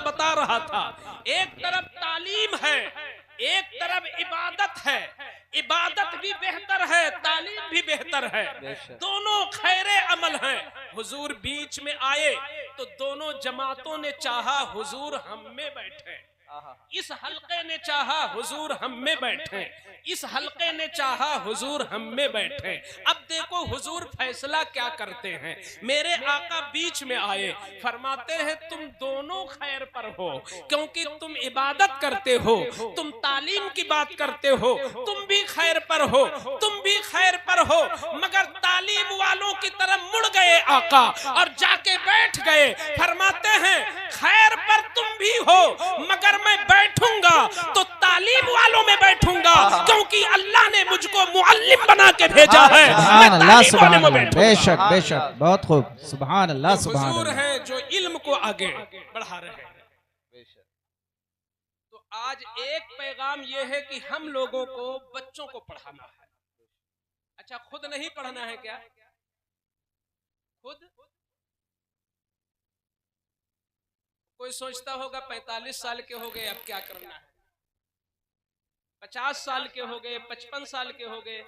बता रहा था, एक तरफ तालीम है, एक तरफ इबादत है। इबादत भी बेहतर है, तालीम भी बेहतर है, दोनों खैरे अमल हैं। हुजूर बीच में आए तो दोनों जमातों ने चाहा हुजूर हम में बैठे, इस हलके ने चाहा हुजूर हम में बैठे, इस हलके ने चाहा हुजूर हम में बैठे। अब देखो हुजूर फैसला क्या करते हैं। मेरे आका बीच में आए, फरमाते हैं तुम दोनों खैर पर हो, क्योंकि तुम इबादत करते हो, तुम तालीम की बात करते हो, तुम भी खैर पर हो, तुम भी खैर पर हो। मगर तालीम वालों की तरफ मुड़ गए आका और जाके बैठ गए। फरमाते हैं खैर पर तुम भी हो, मगर मैं बैठूंगा तो तालीम वालों में बैठूंगा, क्योंकि अल्लाह ने मुझको मुअल्लिम बना के भेजा है। सुभान अल्लाह, सुभान अल्लाह, बेशक बेशक, बहुत खूब, सुभान अल्लाह, सुभान हुजूर अल्लाह। है जो इल्म को आगे बढ़ा रहे हैं। तो आज एक पैगाम यह है कि हम लोगों को बच्चों को पढ़ाना है। अच्छा, खुद नहीं पढ़ना है क्या? खुद कोई सोचता होगा 45 साल के हो गए, अब क्या करना है? 50 साल के हो गए, 55 साल के हो गए।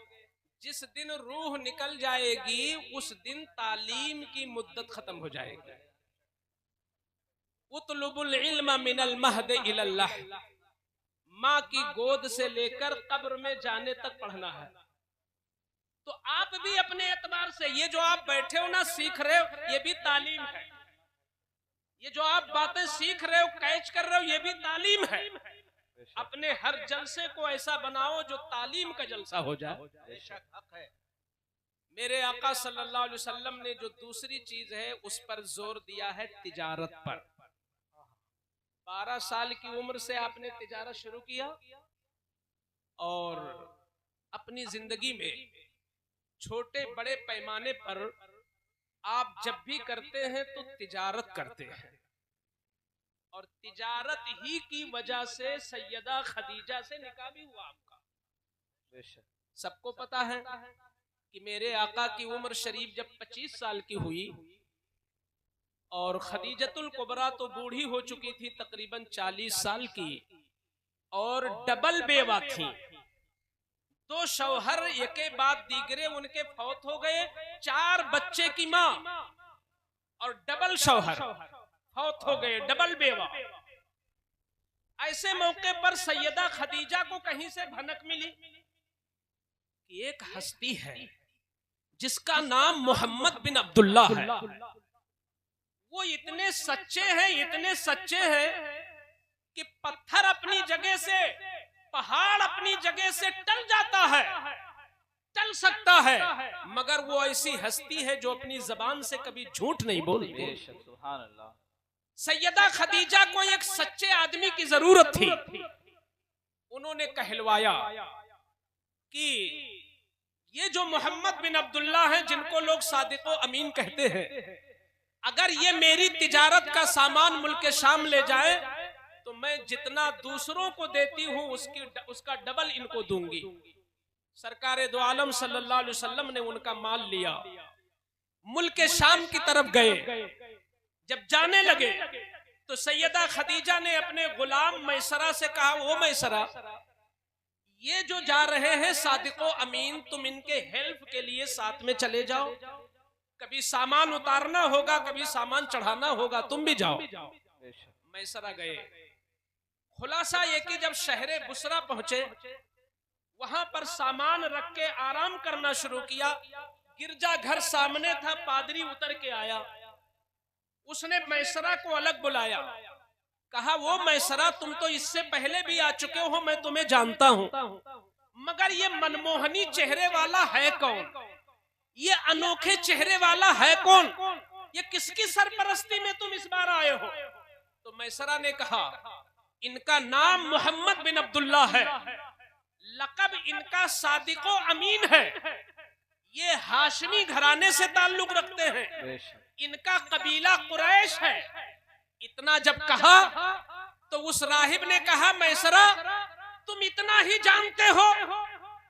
जिस दिन रूह निकल जाएगी उस दिन तालीम की मुद्दत खत्म हो जाएगी। उतलुबुल इल्म मिनल महद इलल्लाह, माँ की गोद से लेकर कब्र में जाने तक पढ़ना है। तो आप भी अपने एतबार से ये जो आप बैठे हो ना, सीख रहे हो, ये भी तालीम है। ये जो आप बातें सीख रहे हो, कैच कर रहे हो, ये भी तालीम है। अपने हर जलसे को ऐसा बनाओ जो तालीम का जलसा हो जाए। मेरे आका सल्लल्लाहु अलैहि वसल्लम ने जो दूसरी चीज है उस पर जोर दिया है, तिजारत पर। 12 साल की उम्र से आपने तिजारत शुरू किया और अपनी जिंदगी में छोटे बड़े पैमाने पर आप जब भी करते हैं तो तिजारत करते हैं। और तिजारत ही की वजह से सैयदा खदीजा से निकाह भी हुआ आपका। सबको पता है कि मेरे आका की उम्र शरीफ जब 25 साल की हुई और खदीजतुल कुबरा तो बूढ़ी हो चुकी थी, तकरीबन 40 साल की, और डबल बेवा थी। 2 शौहर एक के बाद दीगरे उनके फौत हो गए, 4 बच्चे की माँ और डबल शौहर फौत हो गए, डबल बेवा। ऐसे मौके पर सैयदा खदीजा को कहीं से भनक मिली कि एक हस्ती है जिसका नाम मोहम्मद बिन अब्दुल्ला है। वो इतने सच्चे हैं, इतने सच्चे हैं कि पत्थर अपनी जगह से, पहाड़ अपनी जगह से टल जाता है, टल सकता है, मगर वो ऐसी हस्ती है जो अपनी जबान से कभी झूठ नहीं बोलती। सैयदा खदीजा को एक सच्चे आदमी की जरूरत थी। उन्होंने कहलवाया कि ये जो मोहम्मद बिन अब्दुल्ला हैं, जिनको लोग सादिक व अमीन कहते हैं, अगर ये मेरी तिजारत का सामान मुल्क शाम ले जाए तो मैं जितना दूसरों को देती हूँ उसका डबल इनको दूंगी। सरकारे दो आलम सल्लल्लाहु अलैहि वसल्लम ने उनका माल लिया, मुल्क शाम की तरफ गए। जब जाने लगे तो सैयदा खदीजा ने अपने गुलाम मैसरा से कहा, वो मैसरा, ये जो जा रहे हैं सादिको अमीन, तुम इनके हेल्प के लिए साथ में चले जाओ। कभी सामान उतारना होगा, कभी सामान चढ़ाना होगा, तुम भी जाओ। मैसरा गए। खुलासा ये कि जब शहरे बुसरा पहुंचे, वहां पर सामान रख के आराम करना शुरू किया। गिरजा घर सामने था, पादरी उतर के आया। उसने मैसरा को अलग बुलाया, कहा, वो मैसरा, तुम तो इससे पहले भी आ चुके हो, मैं तुम्हें जानता हूं, मगर ये मनमोहनी चेहरे वाला है कौन? ये अनोखे चेहरे वाला है कौन? ये किसकी सरपरस्ती में तुम इस बार आए हो? तो मैसरा ने कहा, इनका नाम मोहम्मद बिन अब्दुल्ला है, लकब इनका सादिको अमीन है, ये हाशमी घराने से ताल्लुक रखते हैं, इनका कबीला कुरैश है। इतना जब कहा तो उस राहिब ने कहा, मैसरा, तुम इतना ही जानते हो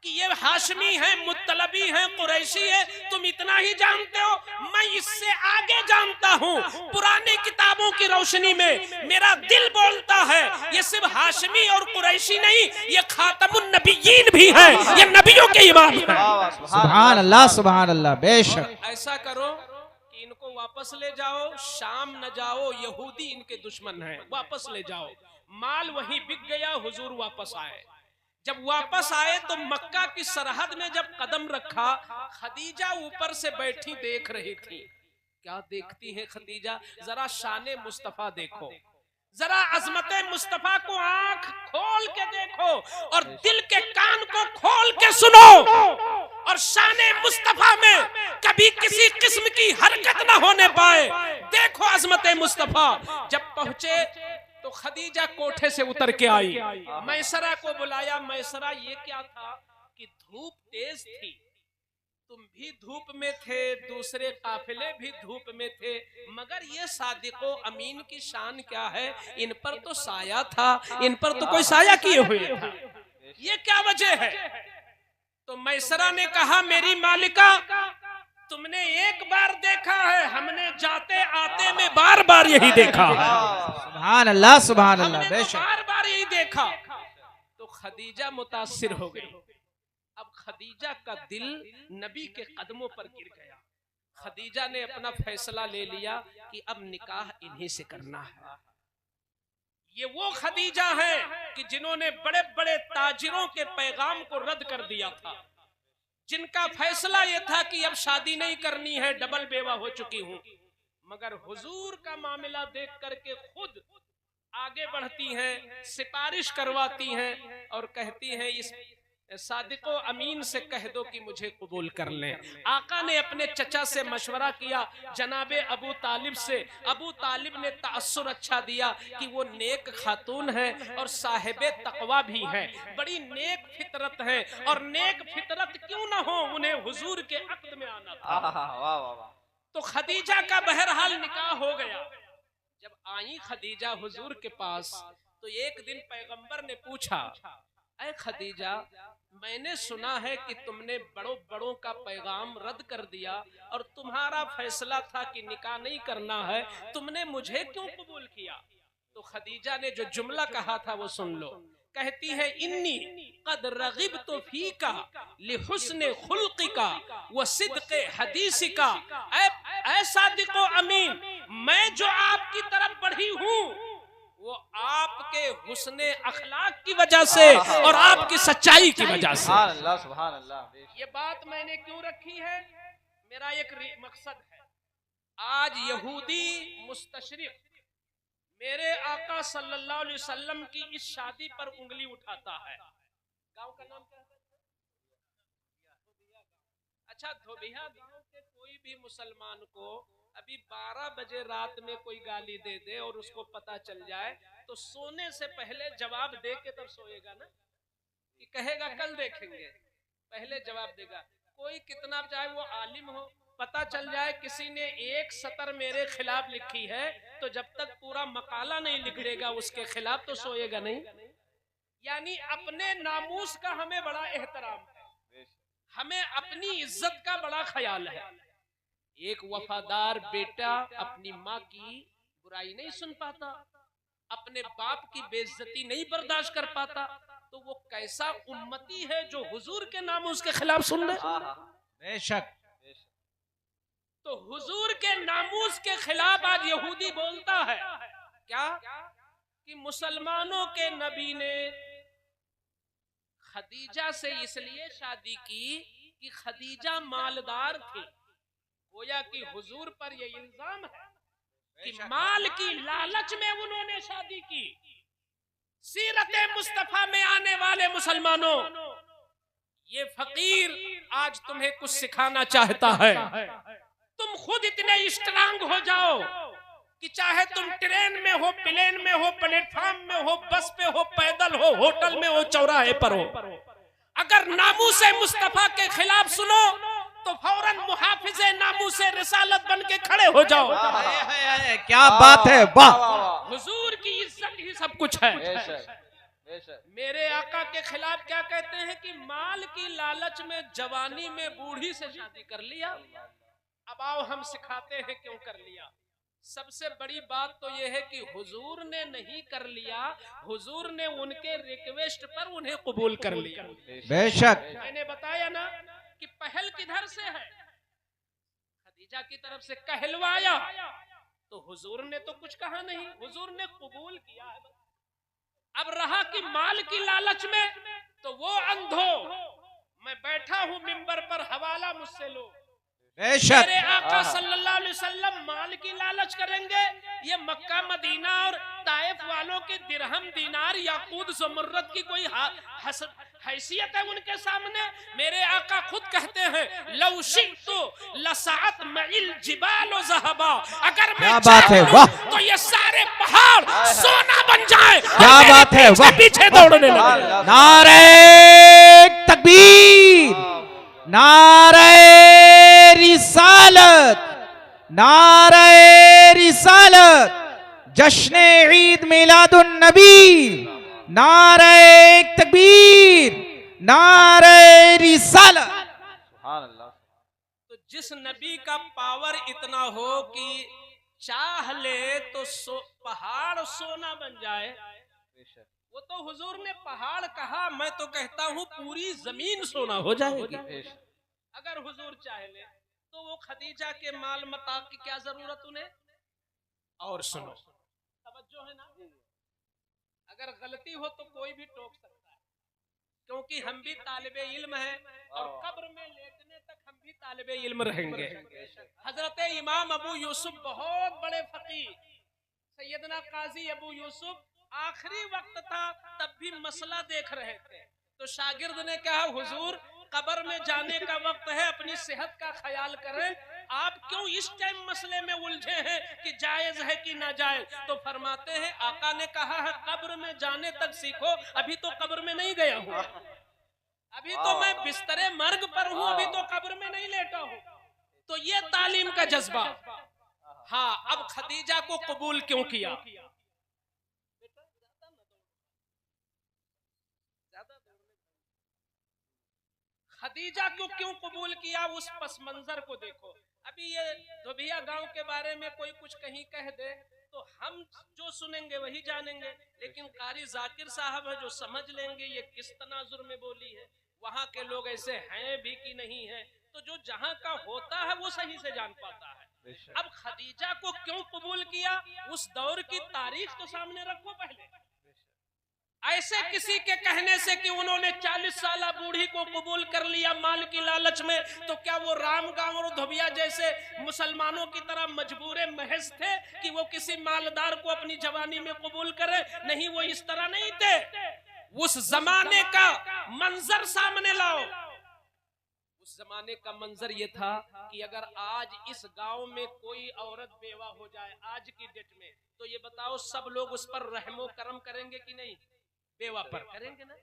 कि ये हाशमी है, मुत्तलबी है, कुरैशी है, तुम इतना ही जानते हो? मैं इससे आगे जानता हूँ। पुरानी किताबों की रोशनी में मेरा दिल हाशमी और कुरैशी नहीं, ये खातमुन नबिय्यीन भी हैं, ये नबियों के इमाम हैं। सुभान अल्लाह, सुभान अल्लाह। बेशक ऐसा करो कि इनको वापस ले जाओ, शाम न जाओ, यहूदी इनके दुश्मन हैं, वापस ले जाओ। माल वहीं बिक गया, हुजूर वापस आए। जब वापस आए तो मक्का की सरहद में जब कदम रखा, खदीजा ऊपर से बैठी देख रही थी। क्या देखती है खदीजा? जरा शाने मुस्तफा देखो, जरा अजमत मुस्तफा को आंख खोल के देखो और दिल के कान को खोल के सुनो, और शाने मुस्तफा में कभी किसी किस्म की हरकत ना होने पाए। देखो अजमत मुस्तफा। जब पहुंचे तो खदीजा कोठे से उतर के आई, मैसरा को बुलाया। मैसरा, ये क्या था कि धूप तेज थी, तुम भी धूप में थे, दूसरे काफिले भी धूप में थे, मगर ये सादिको अमीन की शान क्या है, इन पर तो साया था, इन पर तो कोई साया किए हुए था, ये क्या वजह है? तो मैसरा ने कहा, मेरी मालिका, तुमने एक बार देखा है, हमने जाते आते में बार बार यही देखा। सुभान अल्लाह, सुभान अल्लाह। बेशक बार बार यही देखा। तो खदीजा मुतासिर हो गई। अब खदीजा का दिल नबी के कदमों पर गिर गया। खदीजा ने अपना फैसला ले लिया कि अब निकाह इन्हीं से करना है। ये वो खदीजा है कि जिन्होंने बड़े बड़े ताजिरों के पैगाम को रद्द कर दिया था, जिनका फैसला ये था कि अब शादी नहीं करनी है, डबल बेवा हो चुकी हूं। मगर हुजूर का मामला देख करके खुद आगे बढ़ती हैं, सिफारिश करवाती हैं और कहती हैं, इस सादिको अमीन से कह दो कि मुझे कबूल कर लें। आका ने अपने चचा से मशवरा किया, जनाबे अबू तालिब से। अबू तालिब ने तासुर अच्छा दिया कि वो नेक खातून है और साहिबे तकवा भी है, बड़ी नेक फितरत है, और नेक फितरत क्यों ना हो, उन्हें हुजूर के अक़्द में आना था। तो खदीजा का बहरहाल निकाह हो गया। जब आई खदीजा हुजूर के पास, तो एक दिन पैगंबर ने पूछा, ऐ खदीजा, मैंने सुना है कि तुमने बड़ों बड़ों का पैगाम रद्द कर दिया और तुम्हारा फैसला था कि निकाह नहीं करना है, तुमने मुझे क्यों कबूल किया? तो खदीजा ने जो जुमला कहा था वो सुन लो। कहती है, इन्नी कद रगिबतु फीका लिहुस्न खुल्क़िका व सिद्क़े हदीसिका। ऐ सादिक़ो अमीन, मैं जो आपकी तरफ बढ़ी हूँ वो आपके हुस्ने अखलाक की वजह से और आपकी सच्चाई की वजह से। सुभान अल्लाह। ये बात मैंने क्यों रखी है? मेरा एक मकसद है। आज यहूदी मुस्तशरिक मेरे आका सल्लल्लाहु अलैहि वसल्लम की इस शादी पर उंगली उठाता है। गांव का नाम क्या है? अच्छा, धोबिया गांव के कोई भी मुसलमान को अभी 12 बजे रात में कोई गाली दे दे और उसको पता चल जाए, तो सोने से पहले जवाब दे के तब सोएगा ना, कि कहेगा कल देखेंगे, पहले जवाब देगा। कोई कितना चाहे वो आलिम हो, पता चल जाए किसी ने एक सतर मेरे खिलाफ लिखी है, तो जब तक पूरा मकाला नहीं लिख देगा उसके खिलाफ, तो सोएगा नहीं। यानी अपने नामूस का हमें बड़ा एहतराम है, हमें अपनी इज्जत का बड़ा ख्याल है। एक वफादार बेटा अपनी माँ की बुराई नहीं सुन पाता, अपने बाप की बेइज्जती नहीं बर्दाश्त कर पाता, तो वो कैसा उम्मती है जो हुजूर के नामूस के खिलाफ सुन ले। बेशक। तो हुजूर के नामूस के खिलाफ आज यहूदी बोलता है क्या कि मुसलमानों के नबी ने खदीजा से इसलिए शादी की कि खदीजा मालदार थी। गोया कि हुजूर पर यह इल्जाम है कि माल की लालच में उन्होंने शादी की। सीरत मुस्तफा में आने वाले मुसलमानों, ये फकीर आज तुम्हें कुछ सिखाना चाहता है। तुम खुद इतने स्ट्रांग हो जाओ कि चाहे तुम ट्रेन में हो, प्लेन में हो, प्लेटफॉर्म में हो, बस पे हो, पैदल हो, होटल में हो, चौराहे पर हो, अगर नामूस मुस्तफा के खिलाफ सुनो तो फौरन मुहाफिजे नामूसे रिसालत बन के खड़े हो जाओ। क्या बात है, वाह। हुजूर की इज्जत ही सब कुछ है। मेरे आका के खिलाफ क्या कहते हैं कि माल की लालच में जवानी में बूढ़ी से शादी कर लिया। अब आओ हम सिखाते हैं क्यों कर लिया। सबसे बड़ी बात तो यह है कि हुजूर ने नहीं कर लिया, हुजूर ने उनके रिक्वेस्ट पर उन्हें कबूल कर लिया। बेशक मैंने बताया ना कि पहल किधर से है, खदीजा की तरफ से कहलवाया, तो हुजूर ने तो कुछ कहा नहीं, हुजूर ने कबूल किया है। अब रहा कि माल की लालच में, तो वो अंधो, मैं बैठा हूं मिंबर पर, हवाला मुझसे लो। बेशक मेरे आका सल्लल्लाहु अलैहि वसल्लम माल की लालच करेंगे? ये मक्का मदीना और ताइफ वालों के दिरहम दीनार याकूत ज़मरद की कोई हैसियत है उनके सामने? मेरे आका खुद कहते हैं, लौ शि'तु लसअत मइल जिबाल ज़हबा, अगर मैं चाहूं तो ये सारे पहाड़ सोना बन जाए। क्या बात है, वाह, पीछे दौड़ने लगे। नारे तकबीर, नारे रिसालत, नारे रिसालत, जश्न ईद मिलादुन नबी, नारे तकबीर, नारे रिसालत। तो जिस नबी का पावर इतना हो कि चाह ले तो पहाड़ सोना बन जाए, वो तो हुजूर ने पहाड़ कहा, मैं तो कहता हूँ पूरी जमीन सोना हो जाएगी अगर हुजूर चाहे ले। तो वो खदीजा के माल मता की क्या जरूरत उन्हें? और सुनो, तवज्जो है ना, अगर गलती हो तो कोई भी टोक सकता है, क्योंकि हम भी तालिबे इल्म हैं और कब्र में लेटने तक हम भी तालिबे इल्म रहेंगे। हजरत इमाम अबू यूसुफ बहुत बड़े फकीह, सैयदना काजी अबू यूसुफ, आखिरी वक्त था तब भी मसला देख रहे थे, तो शागिर्द ने कहा, हुजूर कब्र में जाने का वक्त है, अपनी सेहत का ख्याल करें, आप क्यों इस टाइम मसले में उलझे हैं कि जायज है कि नाजायज? तो फरमाते हैं, आका ने कहा है कब्र में जाने तक सीखो, अभी तो कब्र में नहीं गया हूँ, अभी तो मैं बिस्तरे मर्ग पर हूँ, अभी तो कब्र में नहीं लेटा हूँ। तो ये तालीम का जज्बा। हाँ, अब खदीजा को कबूल क्यों किया? खदीजा को क्यों कबूल किया? उस पस मंजर को देखो। अभी ये धोबिया गांव के बारे में कोई कुछ कहीं कह दे तो हम जो सुनेंगे वही जानेंगे, लेकिन कारी जाकिर साहब है जो समझ लेंगे ये किस तनाजुर में बोली है, वहां के लोग ऐसे हैं भी कि नहीं है, तो जो जहां का होता है वो सही से जान पाता है। अब खदीजा को क्यों कबूल किया, उस दौर की तारीख तो सामने रखो पहले। ऐसे किसी के कहने से कि उन्होंने 40 साल बूढ़ी को कबूल कर लिया माल की लालच में, तो क्या वो राम गांव और धोबिया जैसे मुसलमानों की तरह मजबूरे महज थे कि वो किसी मालदार को अपनी जवानी में कबूल करे? नहीं, वो इस तरह नहीं थे। उस जमाने का मंजर सामने लाओ। उस जमाने का मंजर ये था कि अगर आज इस गांव में कोई औरत बेवा हो जाए आज की डेट में, तो ये बताओ सब लोग उस पर रहमो करम करेंगे कि नहीं? बेवा पर करेंगे ना,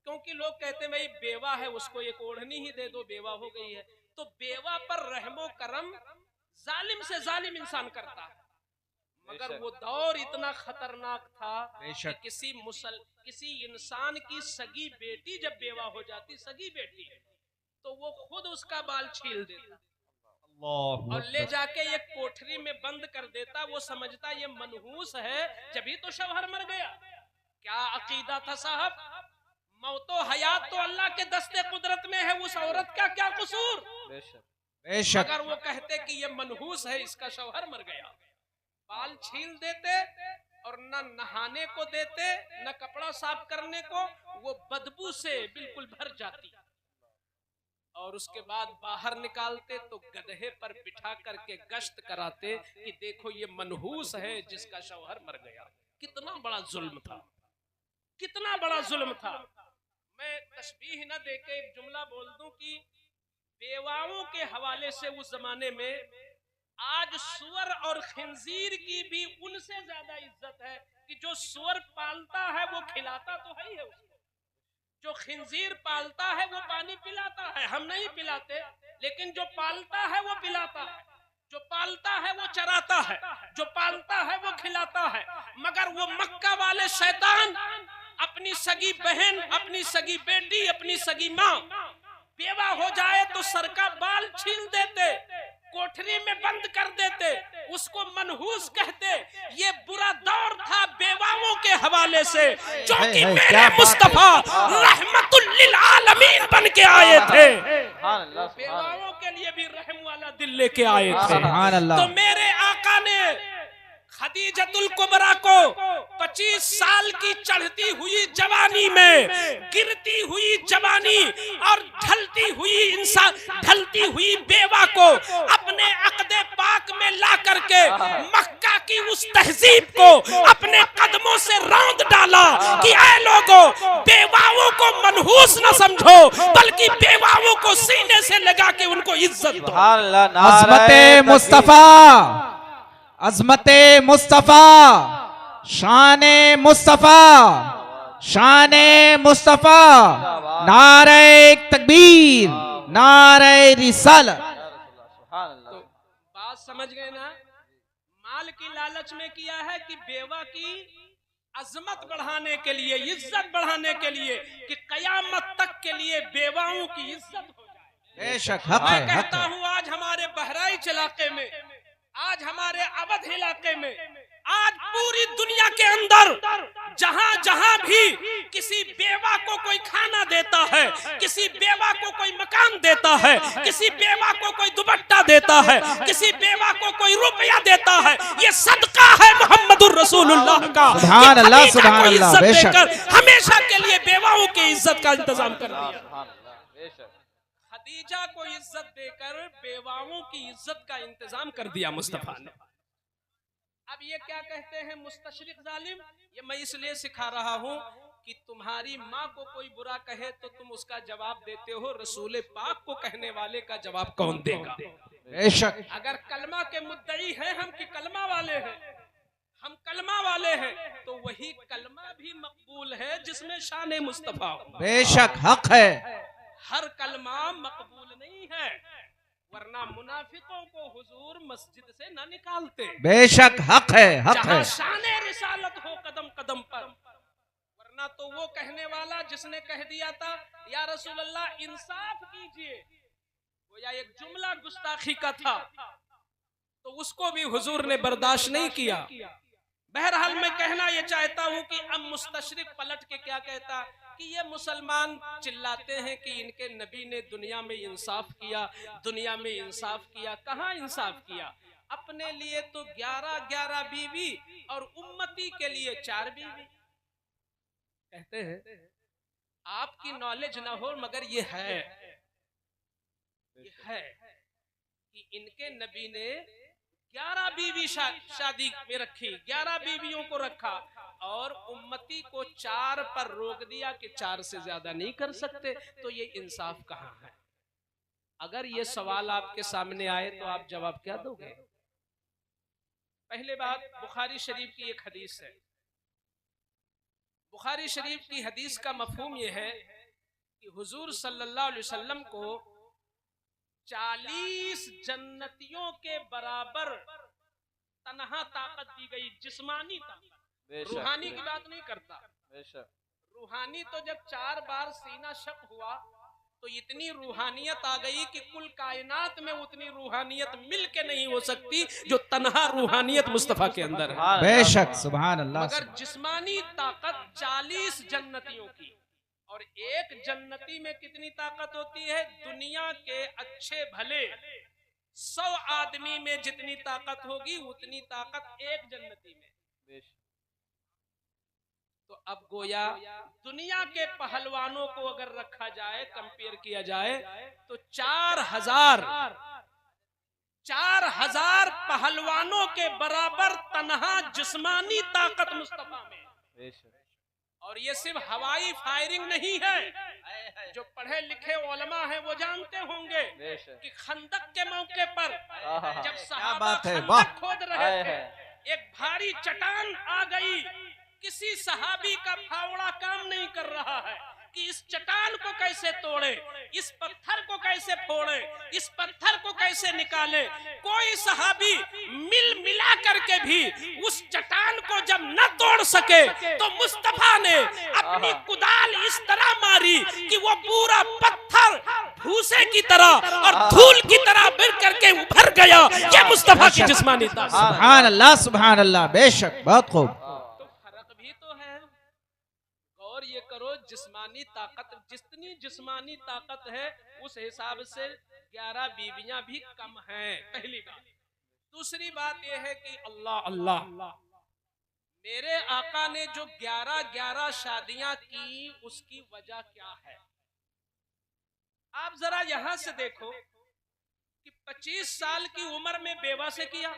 क्योंकि लोग कहते हैं भाई बेवा है उसको एक ओढ़नी ही दे दो, बेवा हो गई है। तो बेवा पर रहमो करम जालिम से जालिम इंसान करता है, मगर वो दौर इतना खतरनाक था कि किसी इंसान की सगी बेटी जब बेवा हो जाती, सगी बेटी, तो वो खुद उसका बाल छील देता और ले जाके एक कोठरी में बंद कर देता। वो समझता ये मनहूस है, जभी तो शौहर मर गया। क्या अकीदा था साहब? मौतो हयात तो अल्लाह के दस्ते कुदरत में है, उस औरत का क्या कसूर? बेशक। अगर वो कहते कि ये मनहूस है, इसका शौहर मर गया, बाल छील देते और न नहाने को देते न कपड़ा साफ करने को, वो बदबू से बिल्कुल भर जाती और उसके बाद बाहर निकालते तो गधे पर बिठा करके गश्त कराते कि देखो ये मनहूस है जिसका शौहर मर गया। कितना बड़ा जुल्म था, कितना बड़ा जुल्म था। मैं तशबीह न देके एक जुमला बोल दूं कि बेवाओं के हवाले से उस जमाने में आज सुअर और खिंजीर की भी उनसे ज्यादा इज्जत है कि जो सुअर पालता है वो खिलाता तो है ही है उसको, जो खिंजीर पालता है वो पानी पिलाता है, हम नहीं पिलाते, लेकिन जो पालता है वो पिलाता है, जो पालता है वो चराता है, जो पालता है वो खिलाता है। मगर वो मक्का वाले शैतान अपनी सगी बहन, अपनी सगी बेटी, अपनी सगी माँ बेवा हो जाए तो सर का बाल छील देते, कोठरी में बंद कर देते, उसको मनहूस कहते। ये बुरा दौर था बेवाओं के हवाले से, जो कि मेरे मुस्तफा रहमतुल लिल आलमीन बन के आए थे। बेवाओं के लिए भी रहम वाला दिल लेके आए थे। तो मेरे आका ने खदीजतुल कुबरा को 25 साल की चढ़ती हुई जवानी में, गिरती हुई जवानी और ढलती हुई बेवा को अपने अक़दे पाक में ला करके मक्का की उस तहजीब को अपने कदमों से रौंद डाला कि ऐ लोगों, बेवाओं को मनहूस न समझो, बल्कि बेवाओं को सीने से लगा के उनको इज्जत दो। अज़मते मुस्तफा, अज़मते मुस्तफा, शाने मुस्तफा, शाने मुस्तफा, नारे तकबीर, नारे रिसालत। तो बात समझ गए ना? माल की लालच में किया है कि बेवा की अजमत बढ़ाने के लिए, इज्जत बढ़ाने के लिए, कि कयामत तक के लिए बेवाओं की इज्जत हो जाए। बेशक हक है, मैं कहता हूँ आज हमारे बहराइच इलाके में, आज हमारे अवध इलाके में, आज पूरी दुनिया के अंदर जहां जहां भी किसी बेवा को कोई खाना देता है, किसी बेवा को कोई मकान देता है, किसी बेवा को कोई दुपट्टा देता है, किसी बेवा को कोई रुपया देता है, ये सदका है मोहम्मदुर रसूलुल्लाह का। सुभान अल्लाह, सुभान अल्लाह। बेशक हमेशा के लिए बेवाओं की इज्जत का इंतजाम कर दिया। खदीजा को इज्जत देकर बेवाओं की इज्जत का इंतजाम कर दिया मुस्तफा ने। अब ये क्या कहते हैं मुस्तशरिक जालिम, ये मैं इसलिए सिखा रहा हूँ कि तुम्हारी माँ को कोई बुरा कहे तो तुम उसका जवाब देते हो, रसूल पाक को कहने वाले का जवाब कौन देगा? बेशक। अगर कलमा के मुद्दई हैं हम कि कलमा वाले हैं, हम कलमा वाले हैं, तो वही कलमा भी मकबूल है जिसमें शान मुस्तफा। बेशक हक है। हर कलमा मकबूल नहीं है, वरना मुनाफिकों को हुजूर मस्जिद से न निकालते। बेशक हक है, हक है। शाने रिसालत हो कदम कदम पर, वरना तो वो कहने वाला जिसने कह दिया था या रसूल अल्लाह इंसाफ कीजिए, वो या एक जुमला गुस्ताखी का था, तो उसको भी हुजूर ने बर्दाश्त नहीं किया। बहरहाल मैं कहना ये चाहता हूँ कि अब मुस्तशरिक पलट के क्या कहता कि ये मुसलमान चिल्लाते हैं कि इनके नबी ने दुनिया में इंसाफ किया, दुनिया में इंसाफ किया। कहाँ इंसाफ किया? अपने लिए तो 11-11 बीवी और उम्मती के लिए 4 बीवी। कहते हैं आपकी नॉलेज ना हो मगर ये है कि इनके नबी ने 11 बीवी शादी में रखी, 11 बीवियों को रखा और उम्मती को 4 पर रोक दिया कि 4 से ज्यादा नहीं कर सकते। तो ये इंसाफ कहाँ है? अगर ये सवाल आपके सामने आए तो आप जवाब क्या दोगे? पहले बात, बुखारी शरीफ की एक हदीस है। बुखारी शरीफ की हदीस का मफहूम यह है कि हुजूर सल्लल्लाहु अलैहि वसल्लम को 40 जन्नतियों के बराबर तन्हा ताकत दी गई, जिस्मानी ताकत। रूहानी की बात नहीं करता। रूहानी तो जब 4 बार सीना शक हुआ तो इतनी रूहानियत आ गई कि कुल कायनात में उतनी रूहानियत मिल के नहीं हो सकती जो तन्हा रूहानियत मुस्तफा के अंदर है। बेशक, सुभान अल्लाह। मगर जिस्मानी ताकत 40 जन्नतियों की, और एक जन्नती में कितनी ताकत होती है? दुनिया के अच्छे भले 100 आदमी में जितनी ताकत होगी उतनी ताकत एक जन्नती में। तो अब गोया दुनिया के पहलवानों को अगर रखा जाए, कंपेयर किया जाए, तो 4000 पहलवानों के बराबर तन्हा जिस्मानी ताकत मुस्तफा में। और ये सिर्फ हवाई फायरिंग नहीं है। जो पढ़े लिखे उलमा हैं वो जानते होंगे कि खंदक के मौके पर जब सहाबा खंदक खोद रहे थे, एक भारी चट्टान आ गई, किसी सहाबी का फावड़ा काम नहीं कर रहा है कि इस चट्टान को कैसे तोड़े, इस पत्थर को कैसे फोड़े, इस पत्थर को कैसे निकाले। कोई सहाबी मिला करके भी उस चट्टान को जब न तोड़ सके तो मुस्तफा ने अपनी कुदाल इस तरह मारी कि वो पूरा पत्थर भूसे की तरह और धूल की तरह बिर करके उभर गया। ये मुस्तफा की जिस्मानी ताकत। सुभान अल्लाह, बेशक, बहुत खूब। तो फर्क भी तो है। और ये करो, जिस्मानी ताकत, जितनी जिस्मानी ताकत है उस हिसाब से 11 बीवियां भी कम हैं, पहली बात। दूसरी बात यह है कि अल्लाह अल्लाह, मेरे आका ने जो 11 शादियां की, उसकी वजह क्या है? आप जरा यहां से देखो कि 25 साल की उम्र में बेवा से किया,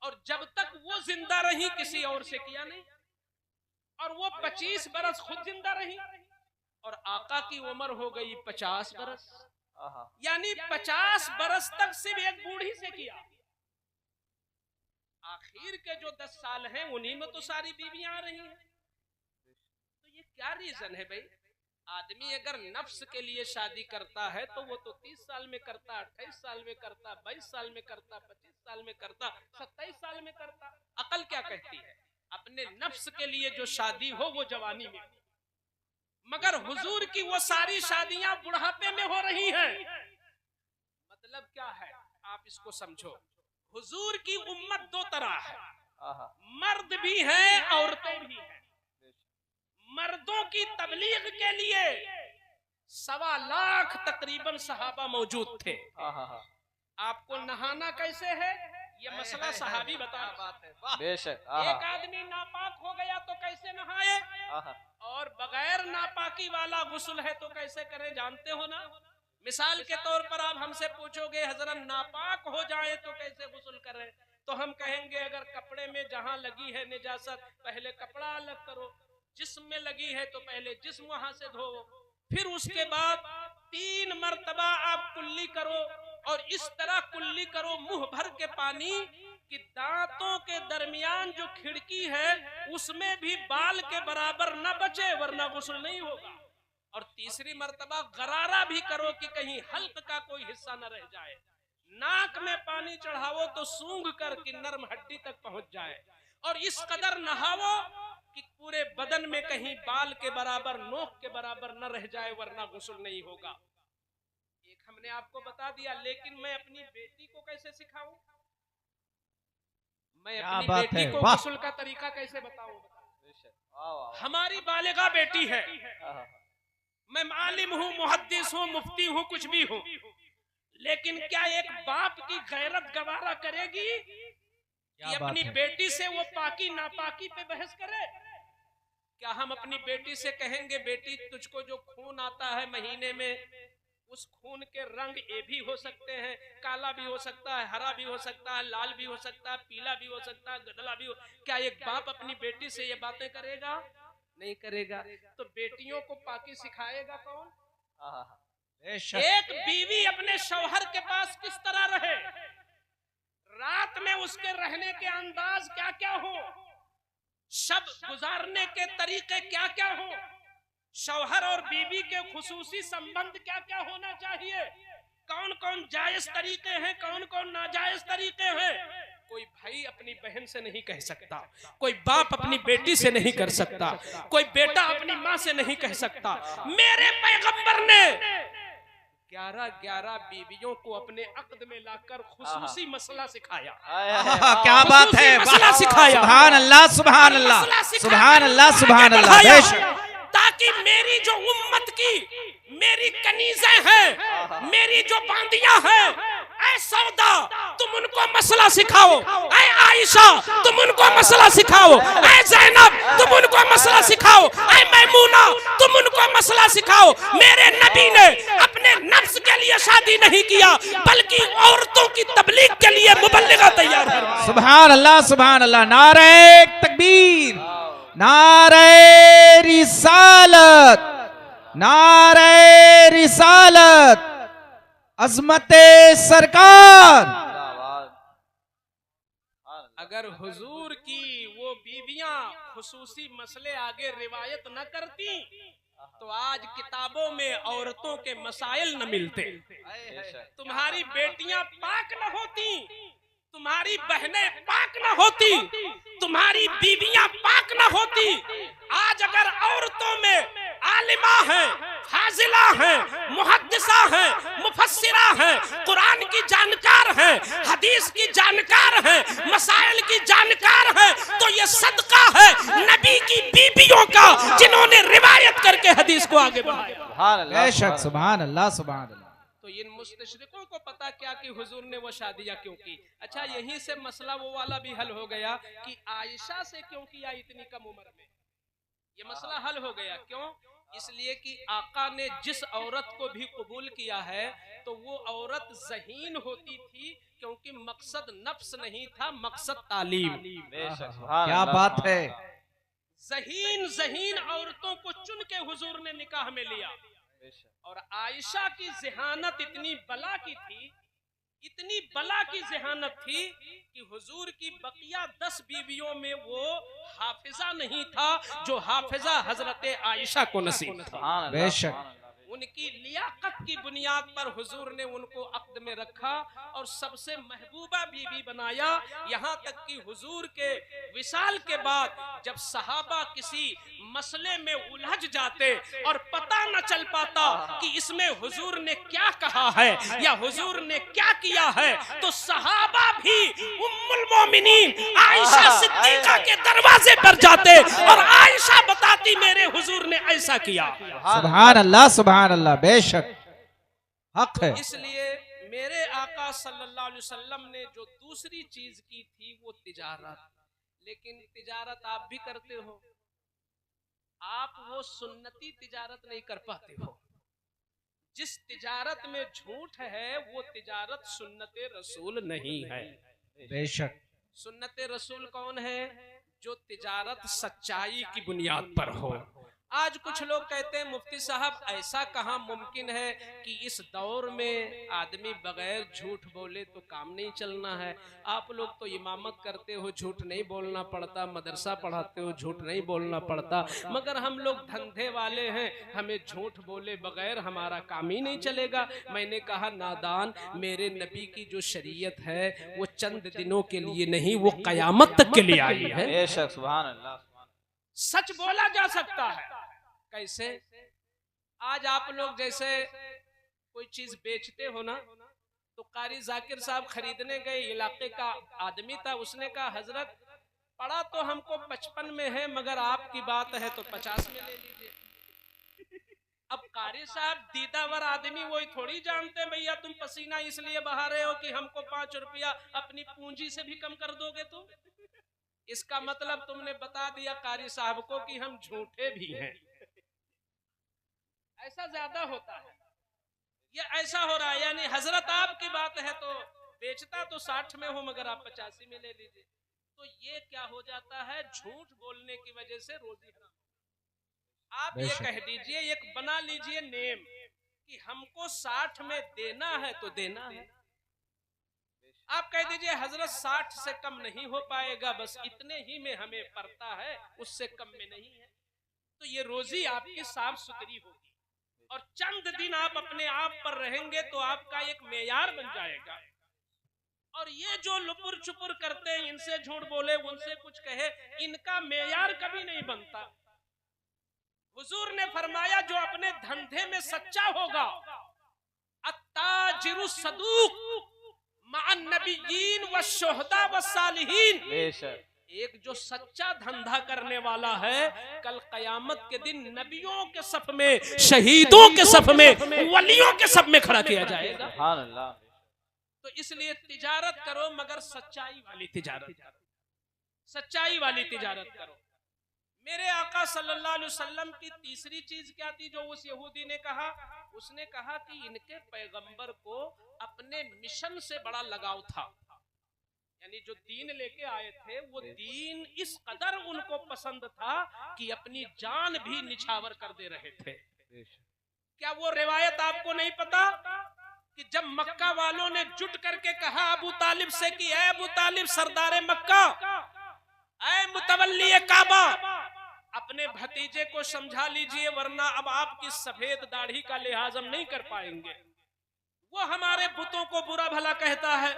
और जब तक वो जिंदा रही किसी और से किया नहीं, और वो 25 बरस खुद जिंदा रही, और आका की उम्र हो गई 50 बरस, यानी 50 बरस तक सिर्फ एक बूढ़ी से किया। आखिर के जो 10 साल हैं उन्हीं में तो सारी बीवियां आ रही हैं। तो ये क्या रीजन है भाई? आदमी अगर नफ्स के लिए शादी करता है तो वो तो 30 साल में करता, 28 साल में करता, 22 साल में करता, 25 साल में करता, 27 साल में करता। अकल क्या कहती है? अपने नफ्स के लिए जो शादी हो वो जवानी में, मगर हुजूर की वो सारी शादियां बुढ़ापे में हो रही हैं। मतलब क्या है, आप इसको समझो। हुजूर की उम्मत दो तरह है, मर्द भी हैं, औरतें भी हैं। मर्दों की तबलीग के लिए 1.25 लाख तकरीबन सहाबा मौजूद थे। आपको नहाना कैसे है ये मसला सहाबी बता रहे हैं। बेशक एक आदमी नापाक हो गया तो कैसे नहाए, और बगैर नापाकी वाला गुस्ल है तो कैसे करे, जानते हो ना? मिसाल के तौर पर आप हमसे पूछोगे हजरत नापाक हो जाए तो कैसे गुस्ल करें, तो हम कहेंगे अगर कपड़े में जहां लगी है निजासत पहले कपड़ा अलग करो, जिस्म में लगी है तो पहले जिस्म वहां से धो, फिर उसके बाद 3 मरतबा आप कुल्ली करो, और इस तरह कुल्ली करो मुंह भर के पानी कि दांतों के दरमियान जो खिड़की है उसमें भी बाल के बराबर न बचे, वरना गुस्ल नहीं होगा। और तीसरी मर्तबा गरारा भी करो कि कहीं हल्क का कोई हिस्सा न रह जाए। नाक में पानी चढ़ाओ तो सूंघ कर कि नर्म हड्डी तक पहुंच जाए, और इस कदर नहाओ कि पूरे बदन में कहीं बाल के बराबर, नोक के बराबर न रह जाए, वरना गुस्ल नहीं होगा। एक हमने आपको बता दिया, लेकिन मैं अपनी बेटी को कैसे सिखाऊं? मैं अपनी बेटी को गुस्ल का तरीका कैसे बताऊं? हमारी बालिगा बेटी है, मैं आलिम हूँ, मुहद्दिस हूँ, मुफ्ती हूँ, कुछ भी हूँ, लेकिन क्या एक बाप की गैरत गवारा करेगी कि अपनी बेटी से वो पाकी नापाकी पे बहस करे? क्या हम अपनी बेटी से कहेंगे बेटी तुझको जो खून आता है महीने में, उस खून के रंग ये भी हो सकते हैं, काला भी हो सकता है, हरा भी हो सकता है, लाल भी हो सकता है, पीला भी हो सकता है, गदला भी हो, क्या एक बाप अपनी बेटी से ये बातें करेगा? नहीं करेगा। तो बेटियों को पाकी सिखाएगा कौन? एक बीवी अपने शौहर के पास किस तरह रहे, रात में उसके रहने के अंदाज क्या क्या हो, शब गुजारने के तरीके क्या क्या हो, शौहर और बीवी के खुसूसी संबंध क्या क्या होना चाहिए, कौन कौन जायज तरीके हैं, कौन कौन नाजायज तरीके हैं, कोई भाई अपनी बहन से नहीं कह सकता, कोई बाप अपनी बेटी से नहीं कर सकता, कोई बेटा अपनी माँ से नहीं कह सकता। मेरे पैगंबर ने 11 बीवियों को अपने अक्द में लाकर खुसूसी मसला सिखाया। क्या बात है, मसला सिखाया। सुभान अल्लाह, सुभान अल्लाह, सुभान अल्लाह, सुभान अल्लाह। ताकि मेरी जो उम्मत की मेरी कनीज़ें हैं, मेरी जो बांदियां हैं, ऐ सौदा तुम उनको मसला सिखाओ, ऐ आयशा तुम उनको मसला सिखाओ, ऐ ज़ैनब तुम उनको मसला सिखाओ, ऐ मैमूना तुम उनको मसला सिखाओ। मेरे नबी ने अपने नफ्स के लिए शादी नहीं किया, बल्कि औरतों की तबलीग के लिए मुबल्लिगा तैयार है। सुभान अल्लाह, सुभान अल्लाह। नारे तकबीर, नारे रिसालत, नारे रिसालत, अज़मते सरकार। अगर हुजूर की वो बीवियां खुसूसी मसले आगे रिवायत न करती तो आज किताबों में औरतों के मसाइल न मिलते, तुम्हारी बेटियां पाक न होती, तुम्हारी बहनें पाक न होती, तुम्हारी बीवियां पाक न होती। आज अगर औरतों में आलिमा है, नाजिला हैं, मुहद्दिसा हैं, मुफस्सिरा हैं, कुरान की जानकार हैं, हदीस की जानकार हैं, मसाइल की जानकार हैं, तो ये सदका है नबी की बीबियों का जिन्होंने रिवायत करके हदीस को आगे बढ़ाया। बेशक सुभान अल्लाह सुभान अल्लाह। तो इन मुस्तशरिकों को पता क्या कि हुजूर ने वो शादियां क्यों की। अच्छा, यहीं से मसला वो वाला भी हल हो गया कि आयशा से क्यों किया इतनी कम उम्र में, ये मसला हल हो गया। क्यों? इसलिए कि आका ने जिस औरत को भी कबूल किया है तो वो औरत ज़हीन होती थी, क्योंकि मकसद नफ्स नहीं था, मकसद तालीम। क्या बात है। ज़हीन औरतों को चुन के हुजूर ने निकाह में लिया। और आयशा की ज़हानत इतनी बला की थी, इतनी बला की ज़हानत थी कि हुजूर की बकिया 10 बीवियों में वो हाफिजा नहीं था जो हाफिजा हजरत आयशा को नसीब था। बेशक उनकी लियाकत की बुनियाद पर हुजूर ने उनको अक्द में रखा और सबसे महबूबा बीवी बनाया। यहाँ तक कि हुजूर के विसाल के बाद जब सहाबा किसी मसले में उलझ जाते और पता न चल पाता कि इसमें हुजूर ने क्या कहा है या हुजूर ने क्या किया है, तो सहाबा भी उम्मुल मोमिनीन आयशा सिद्दीका के दरवाजे पर जाते और आयशा बताती मेरे हुजूर ने ऐसा किया। सुभान अल्लाह सुभान अल्लाह। बेशक हक है। इसलिए मेरे आका सल्लल्लाहु अलैहि वसल्लम ने जो दूसरी चीज की थी वो तिजारत। लेकिन तिजारत आप भी करते हो, आप वो सुन्नती तिजारत नहीं कर पाते हो। जिस तिजारत में झूठ है वो तिजारत सुन्नते रसूल नहीं है। बेशक सुन्नते रसूल कौन है? जो तिजारत सच्चाई की बुनियाद पर हो। आज कुछ लोग कहते हैं मुफ्ती साहब ऐसा कहाँ मुमकिन है कि इस दौर में आदमी बगैर झूठ बोले तो काम नहीं चलना है। आप लोग तो इमामत करते हो, झूठ नहीं बोलना पड़ता, मदरसा पढ़ाते हो, झूठ नहीं बोलना पड़ता, मगर हम लोग धंधे वाले हैं, हमें झूठ बोले बगैर हमारा काम ही नहीं चलेगा। मैंने कहा नादान, मेरे नबी की जो शरीयत है वो चंद दिनों के लिए नहीं, वो कयामत तक के लिए आई है। बेशक सुभान अल्लाह। सच बोला जा सकता है। कैसे? आज आप लोग जैसे कोई चीज बेचते हो ना, तो कारी जाकिर साहब खरीदने गए, इलाके का आदमी था, उसने कहा हजरत पड़ा तो हमको 55 में है, मगर आपकी बात है तो 50 में ले लीजिए। अब कारी साहब दीदावर आदमी वही थोड़ी जानते भैया तुम पसीना इसलिए बहा रहे हो कि हमको 5 रुपया अपनी पूंजी से भी कम कर दोगे तुम। इसका मतलब तुमने बता दिया कारी साहब को कि हम झूठे भी हैं। ऐसा ज्यादा होता है, ये ऐसा हो रहा है, यानी हजरत आपकी बात है तो बेचता तो 60 में हो मगर आप 85 में ले लीजिए। तो ये क्या हो जाता है, झूठ बोलने की वजह से रोजी हराम। आप ये कह दीजिए, एक बना लीजिए नेम कि हमको 60 में देना है तो देना है। आप कह दीजिए हजरत 60 से कम नहीं हो पाएगा, बस इतने ही में हमें पड़ता है, उससे कम में नहीं है। तो ये रोजी आपकी साफ सुथरी होगी और चंद दिन आप अपने आप पर रहेंगे तो आपका एक मेयार बन जाएगा। और ये जो लुपुर छुपुर करते हैं, इनसे झूठ बोले उनसे कुछ कहे, इनका मेयार कभी नहीं बनता। हुजूर ने फरमाया जो अपने धंधे में सच्चा होगा, अत्ताजिरु सदूक मअन नबिय्यीन व शुहदा व सालिहीन, एक जो सच्चा धंधा करने वाला है कल कयामत के दिन नबियों के सफ में, शहीदों के सफ में, वलियों के सफ में खड़ा किया जाएगा। तो इसलिए तिजारत करो मगर सच्चाई वाली तिजारत करो, सच्चाई वाली तिजारत करो। मेरे आका सल्लल्लाहु अलैहि वसल्लम की तीसरी चीज क्या थी जो उस यहूदी ने कहा? उसने कहा कि इनके पैगंबर को अपने मिशन से बड़ा लगाव था, यानी जो दीन लेके आए थे वो दीन इस कदर उनको पसंद था कि अपनी जान भी निछावर कर दे रहे थे। क्या वो रिवायत आपको नहीं पता कि जब मक्का वालों ने जुट करके कहा अबू तालिब से कि ऐ अबू तालिब सरदार मक्का, ऐ मुतवल्ली काबा, अपने भतीजे को समझा लीजिए वरना अब आपकी सफेद दाढ़ी का लिहाज हम नहीं कर पाएंगे। वो हमारे बुतों को बुरा भला कहता है,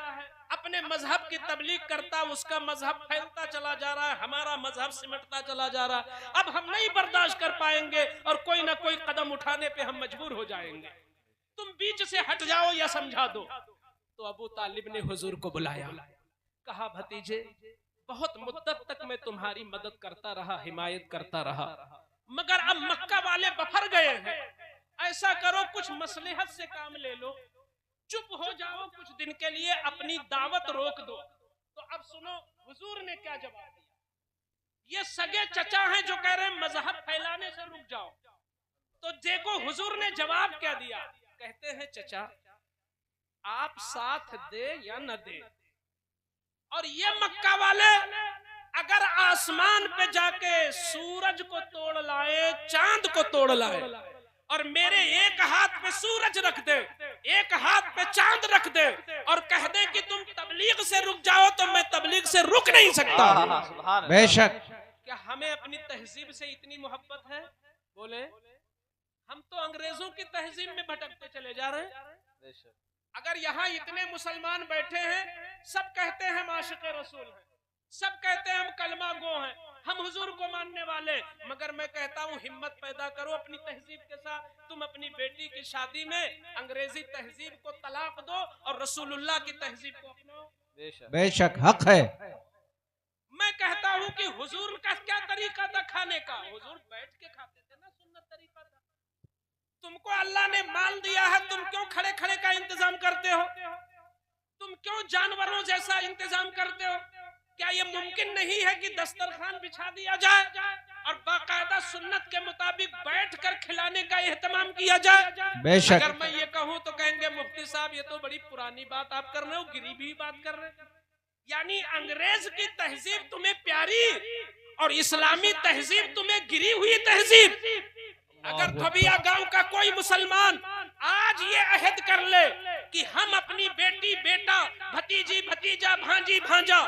अपने मजहब की तबलीग करता, उसका मजहब फैलता चला जा रहा है, हमारा मजहब सिमटता चला जा रहा है। अब हम नहीं बर्दाश्त कर पाएंगे और कोई ना कोई कदम उठाने पे हम मजबूर हो जाएंगे। तुम बीच से हट जाओ या समझा दो। तो अबू तालिब ने हुजूर को बुलाया, कहा भतीजे बहुत मुद्दत तक मैं तुम्हारी मदद करता रहा, हिमायत करता रहा, मगर अब मक्का वाले बफर गए हैं। ऐसा करो कुछ मसलहत से काम ले लो, चुप हो जाओ कुछ दिन के लिए, अपनी दावत रोक दो। तो अब सुनो हुजूर ने क्या जवाब दिया। ये सगे चचा हैं जो कह रहे हैं मजहब फैलाने से रुक जाओ। तो देखो हुजूर ने जवाब क्या दिया। कहते हैं चचा आप साथ दे या न दे, और ये मक्का वाले अगर आसमान पे जाके सूरज को तोड़ लाए, चांद को तोड़ लाए, और मेरे एक हाथ पे सूरज रख दे, एक हाथ पे चांद रख दे, और कह दे कि तुम तबलीग से रुक जाओ, तो मैं तबलीग से रुक नहीं सकता। बेशक। क्या हमें अपनी तहजीब से इतनी मोहब्बत है? बोले हम तो अंग्रेजों की तहजीब में भटकते चले जा रहे हैं। अगर यहाँ इतने मुसलमान बैठे हैं, सब कहते हैं हम आशिक़े रसूल हैं, सब कहते हैं हम कलमा गो हैं, हम हुजूर को मानने वाले, मगर मैं कहता हूँ हिम्मत पैदा करो अपनी तहजीब के साथ। तुम अपनी बेटी की शादी में अंग्रेजी तहजीब को तलाक दो और रसूलुल्लाह की तहजीब को अपनाओ। बेशक हक है। मैं कहता हूँ कि हुजूर का क्या तरीका था खाने का? हुजूर बैठ के खाते थे ना, सुन्नत तरीका था। तुमको अल्लाह ने माल दिया है, तुम क्यों खड़े खड़े का इंतजाम करते हो? तुम क्यों जानवरों जैसा इंतजाम करते हो? क्या ये मुमकिन नहीं है कि दस्तरखान बिछा दिया जाए और बाकायदा सुन्नत के मुताबिक बैठकर खिलाने का एहतमाम किया जाए? बेशक। अगर मैं ये कहूँ तो कहेंगे मुफ्ती साहब ये तो बड़ी पुरानी बात आप कर रहे हो, गरीबी बात कर रहे हो। यानी अंग्रेज की तहजीब तुम्हें प्यारी और इस्लामी तहजीब तुम्हें गिरी हुई तहजीब। अगर धोबिया गांव का कोई मुसलमान आज ये अहद कर ले कि हम अपनी बेटी बेटा भतीजी भतीजा भांजी भांजा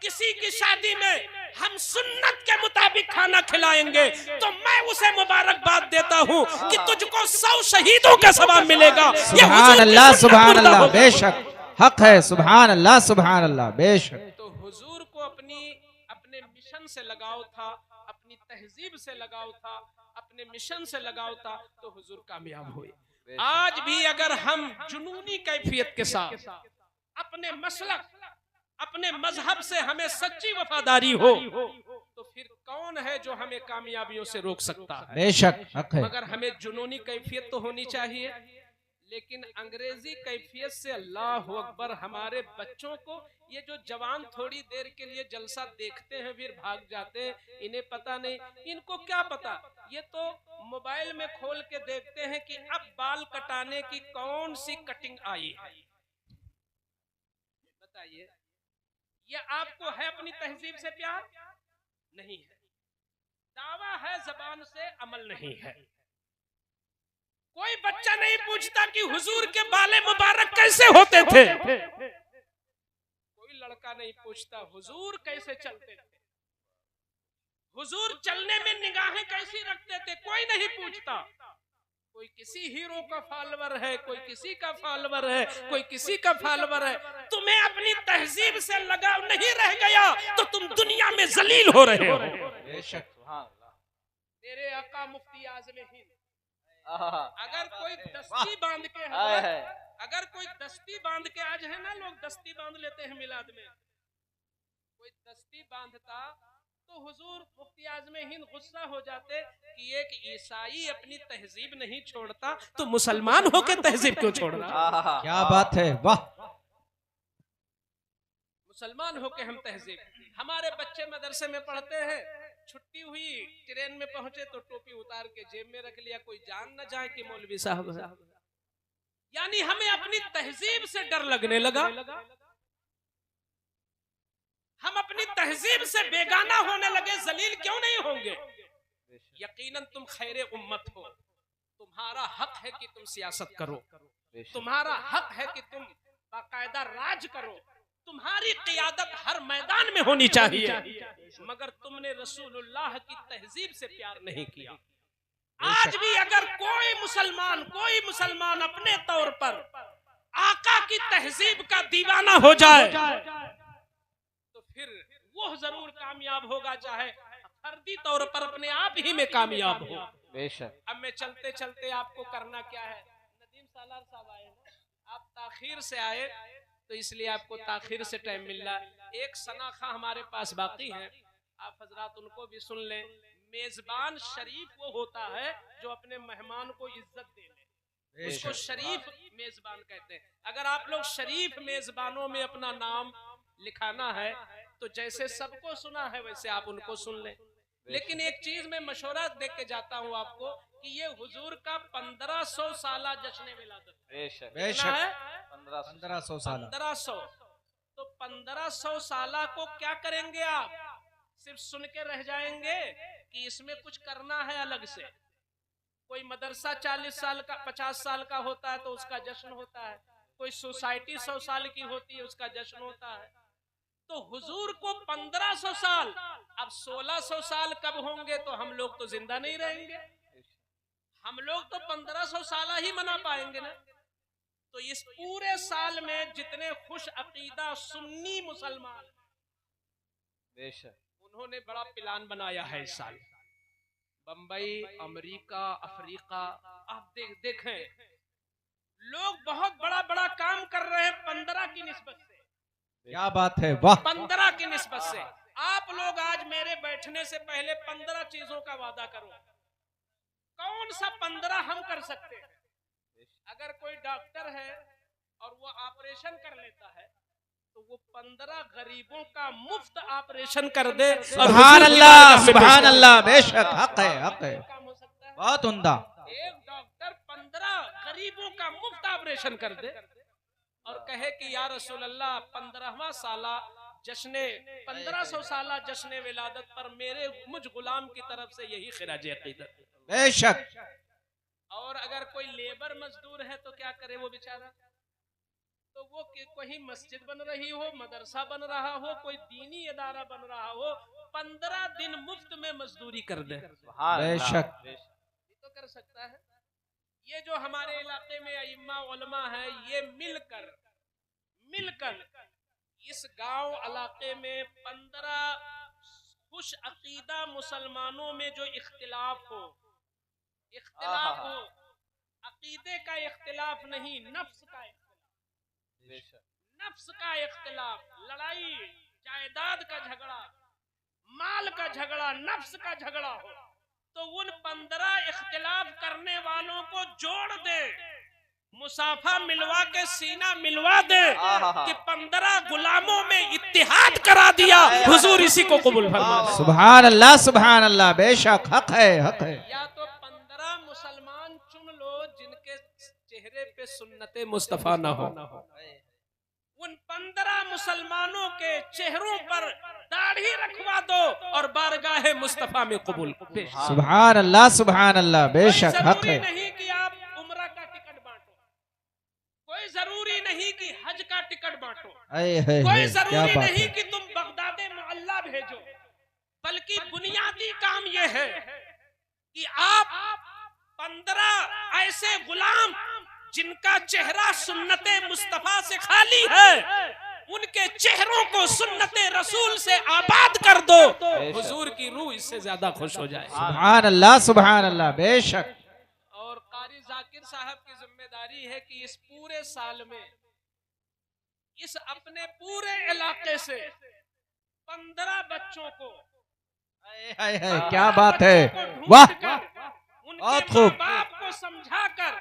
किसी की शादी में हम सुन्नत के मुताबिक खाना खिलाएंगे, तो मैं उसे मुबारकबाद देता हूँ कि तुझको 100 शहीदों का सवाब मिलेगा। सुभान अल्लाह सुभान अल्लाह। बेशक हक है। सुभान अल्लाह सुभान अल्लाह। बेशक। तो हुजूर को अपने मिशन से लगाव था, अपनी तहजीब से लगाव था, अपने मिशन से लगाव था, तो हुजूर कामयाब हुए। आज भी अगर हम जुनूनी कैफियत के साथ अपने मसलक अपने मजहब से हमें सच्ची वफादारी हो, तो फिर कौन है जो हमें कामयाबियों से रोक सकता है? बेशक हक है। मगर हमें जुनूनी कैफियत तो होनी चाहिए, लेकिन अंग्रेजी कैफियत से अल्लाह अकबर हमारे बच्चों को, ये जो जवान थोड़ी देर के लिए जलसा देखते हैं फिर भाग जाते हैं, इन्हें पता नहीं, इनको क्या पता, ये तो मोबाइल में खोल के देखते हैं कि अब बाल कटाने की कौन सी कटिंग आई है। बताइए ये आपको है अपनी तहजीब से प्यार? नहीं है। दावा है जबान से, अमल नहीं है। कोई बच्चा नहीं पूछता कि हुजूर के बाले मुबारक कैसे होते थे। कोई लड़का नहीं पूछता हुजूर कैसे चलते थे, हुजूर चलने में निगाहें कैसी रखते थे, कोई नहीं पूछता। कोई किसी हीरो का फॉलोवर है, कोई किसी का फॉलोवर है, कोई किसी का फॉलोवर है। तुम्हें अपनी तहजीब से लगाव नहीं रह गया तो तुम दुनिया में जलील हो रहे हो। मेरे आका मुफ्ती आज़म हिंद अगर कोई दस्ती बांध के अगर कोई दस्ती बांध के, आज है ना लोग दस्ती बांध लेते हैं मिलाद में, कोई दस्ती बांधता तो हुजूर मुफ्ती आज़म हिंद गुस्सा हो जाते कि एक ईसाई अपनी तहजीब नहीं छोड़ता तो मुसलमान होके तहजीब क्यों छोड़ रहा? क्या बात है, वाह। मुसलमान होके हम तहजीब, हमारे बच्चे मदरसे में पढ़ते हैं, छुट्टी हुई ट्रेन में पहुंचे तो टोपी उतार के जेब में रख लिया, कोई जान न जाए कि मौलवी साहब है। यानी हमें अपनी तहजीब से डर लगने लगा। हम अपनी तहजीब से बेगाना होने लगे, जलील क्यों नहीं होंगे? यकीनन तुम खैरे उम्मत हो, तुम्हारा हक है कि तुम सियासत करो, तुम्हारा हक है कि तुम बाकायदा राज करो, तुम्हारी क़ियादत हर मैदान में होनी चाहिए, मगर तुमने रसूलुल्लाह की तहजीब से प्यार नहीं किया। आज भी अगर कोई मुसलमान अपने तौर पर आका की तहजीब का दीवाना हो जाए तो फिर वो जरूर कामयाब होगा, चाहे फर्दी तौर पर अपने आप ही में कामयाब हो। बेशक। अब मैं चलते चलते आपको करना क्या है, नदीम सालार साहब आए ना, आप ताखीर से आए तो इसलिए आपको ताखीर से टाइम मिल रहा है। एक सनाखा हमारे पास बाकी है, आप हजरात उनको भी सुन लें। मेजबान शरीफ वो होता है जो अपने मेहमान को इज्जत दे ले, उसको शरीफ मेजबान कहते हैं। अगर आप लोग शरीफ मेजबानों में अपना नाम लिखाना है तो जैसे सबको सुना है वैसे आप उनको सुन लें। लेकिन एक चीज मैं मशवरा दे के जाता हूँ आपको कि ये हुजूर का 1500 साला जश्न विलादत बेशक। 1500 साल। 1500 तो 1500 साला को क्या करेंगे आप? सिर्फ सुन के रह जाएंगे कि इसमें कुछ करना है अलग से? कोई मदरसा 40 साल का 50 साल का होता है तो उसका जश्न होता है, कोई सोसाइटी 100 साल की होती है उसका जश्न होता है। तो हुजूर को 1500 साल, अब 1600 साल कब होंगे तो हम लोग तो जिंदा नहीं रहेंगे, हम लोग तो 1500 साल ही मना पाएंगे ना। तो इस पूरे साल में जितने खुश अकीदा सुन्नी मुसलमान, उन्होंने बड़ा प्लान बनाया है इस साल। बंबई, अमेरिका, अफ्रीका, आप देखें लोग बहुत बड़ा बड़ा काम कर रहे हैं 15 की निस्बत से। क्या बात है, वाह। 15 की निस्बत से आप लोग आज मेरे बैठने से पहले 15 चीजों का वादा करो। कौन सा 15 हम कर सकते हैं? अगर कोई डॉक्टर है और वो ऑपरेशन कर लेता है तो वो 15 गरीबों का मुफ्त ऑपरेशन कर दे। सुभान अल्लाह, सुभान अल्लाह, बेशक, हक है, हक है, काम हो सकता है। बहुत उम्दा। एक डॉक्टर 15 गरीबों का मुफ्त ऑपरेशन कर दे और कहे कि या रसूल अल्लाह 15वां साला जश्ने 1500 साला जश्ने विलादत पर मेरे मुझ गुलाम की तरफ से यही खिराज अकीदत। बेशक। और अगर कोई लेबर मजदूर है तो क्या करे वो बेचारा? तो वो कहीं मस्जिद बन रही हो, मदरसा बन रहा हो, कोई दीनी इदारा बन रहा हो, 15 दिन मुफ्त में मजदूरी कर दे। बेशक। तो कर सकता है। ये जो हमारे इलाके में अइम्मा उलमा है, ये मिलकर इस गांव इलाके में 15 खुश अकीदा मुसलमानों में जो इख्तिलाफ हो, अकीदे का इख्तिलाफ नहीं, नफ्स का इख्तिलाफ, लड़ाई, जायदाद का झगड़ा, माल का झगड़ा, नफ्स का झगड़ा हो तो उन 15 इख्तिलाफ करने वालों को जोड़ दे, मुसाफा मिलवा के सीना मिलवा दे कि 15 गुलामों में इत्तिहाद करा दिया। हुजूर इसी को कबूल फरमाए। सुभान अल्लाह, सुभान अल्लाह, बेशक, हक है, हक है। या तो 15 मुसलमान चुन लो जिनके चेहरे पे सुन्नते मुस्तफा न हो, उन 15 मुसलमानों के चेहरों पर दाढ़ी रखवा दो और बारगाहे मुस्तफा में कबूल। सुभान अल्लाह, सुभान अल्लाह, बेशक, हक है। नहीं कि आप उम्रा का टिकट बांटो, कोई जरूरी नहीं कि हज का टिकट बांटो, कोई जरूरी नहीं कि तुम बगदाद मोहल्ला भेजो, बल्कि बुनियादी काम यह है कि आप 15 ऐसे गुलाम जिनका चेहरा सुन्नते मुस्तफा से खाली है, उनके चेहरों को सुन्नते रसूल से आबाद कर दो। हुजूर की रूह इससे ज्यादा खुश हो जाए। सुभान अल्लाह, सुभान अल्लाह, बेशक। और कारी जाकिर साहब की जिम्मेदारी है कि इस पूरे साल में इस अपने पूरे इलाके से 15 बच्चों को, क्या बात है, वाह, बहुत खूब, बाप को समझाकर,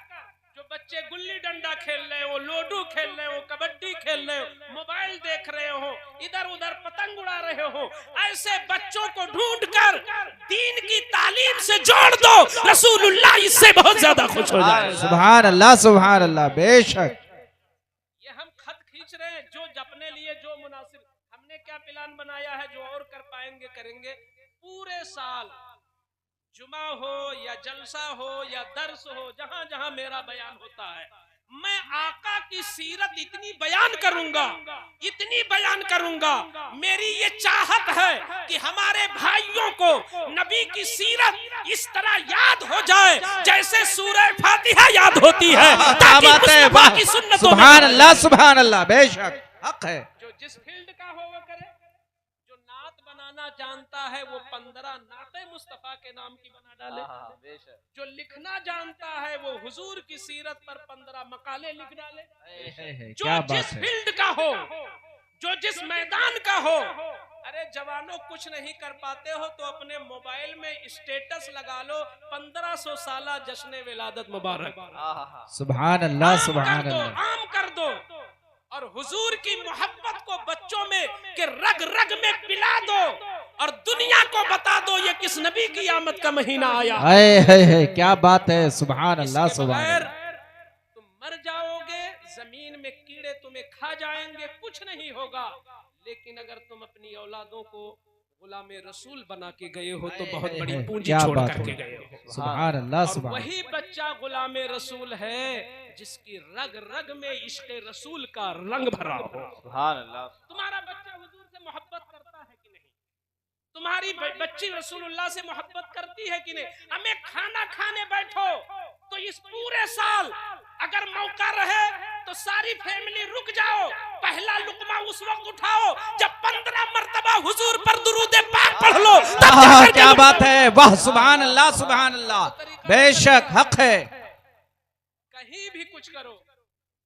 जो बच्चे गुल्ली डंडा खेल रहे हो, लोडू खेल रहे हो, कबड्डी खेल रहे हो, मोबाइल देख रहे हो, इधर उधर पतंग उड़ा रहे हो, ऐसे बच्चों को ढूंढकर दीन की तालीम से जोड़ दो। रसूलुल्लाह इससे बहुत ज्यादा खुश हो जाए। सुभान अल्लाह, सुभान अल्लाह, बेशक। ये हम खत खींच रहे हैं जो अपने लिए जो मुनासिब, हमने क्या प्लान बनाया है जो और कर पाएंगे करेंगे। पूरे साल जुमा हो या जलसा हो या दर्स हो, जहां जहां मेरा बयान होता है, मैं आका की सीरत इतनी बयान करूंगा, मेरी ये चाहत है कि हमारे भाइयों को नबी की सीरत इस तरह याद हो जाए जैसे सूरह फातिहा याद होती है, क्या ताकि बात है, मुस्तफा वाह की सुन्नतों में सुभान अल्लाह सुभान अल्लाह, बेशक हक है। जो जिस फील्ड का हो वो करे। जो नात बनाना जानता है वो 15 नाते मुस्तफा के नाम की बना डाले। जो लिखना जानता है वो हुजूर की सीरत पर 15 मकाले लिख डाले। जो क्या जिस बात है। फील्ड का हो, जो जिस मैदान का हो। अरे जवानों, कुछ नहीं कर पाते हो तो अपने मोबाइल में स्टेटस लगा लो, 1500 साला जश्न विलादत मुबारक। सुभान अल्लाह सुभान कर दो, अल्लाह। आम कर दो। और हुजूर की मोहब्बत को बच्चों में के रग रग में पिला दो, और दुनिया को बता दो ये किस नबी की आमद का महीना आया। है क्या बात है, सुभान अल्लाह इसके सुभान बगैर अल्लाह। तुम मर जाओगे, जमीन में कीड़े तुम्हें खा जाएंगे, कुछ नहीं होगा। लेकिन अगर तुम अपनी औलादों को गुलाम रसूल बना के गए हो तो बहुत बड़ी पूंजी क्या छोड़ बात करके है, गए हो। सुभान अल्लाह और सुभान। वही बच्चा गुलाम रसूल है जिसकी रग रग में इश्क रसूल का रंग भरा हो। सुभान अल्लाह। तुम्हारा बच्चा हुजूर से मोहब्बत करता है कि नहीं? तुम्हारी बच्ची रसूलुल्लाह से मोहब्बत करती है कि नहीं? हमें खाना खाने बैठो तो इस पूरे साल अगर मौका रहे तो सारी फैमिली रुक जाओ, पहला लुकमा उस वक्त उठाओ जब 15 मर्तबा हुजूर पर दुरूद पाक पढ़ लो। क्या बात है, वाह सुभान अल्लाह सुभान अल्लाह, बेशक हक है। कहीं भी कुछ करो,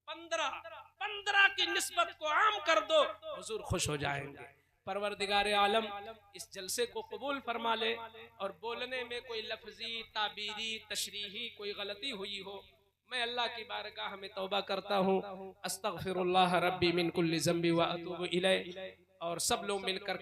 15 की निस्बत को आम कर दो, हुजूर खुश हो जाएंगे। परवरदिगार आलम इस जलसे को कबूल फरमा ले, और बोलने में कोई लफ्जी ताबीरी तशरीही कोई गलती हुई हो, मैं अल्लाह की बारगाह में तौबा करता हूँ। अस्तगफिरुल्लाह रब्बी मिन कुल्ली ज़ंबी व अतूबु इलैह। और सब लोग मिलकर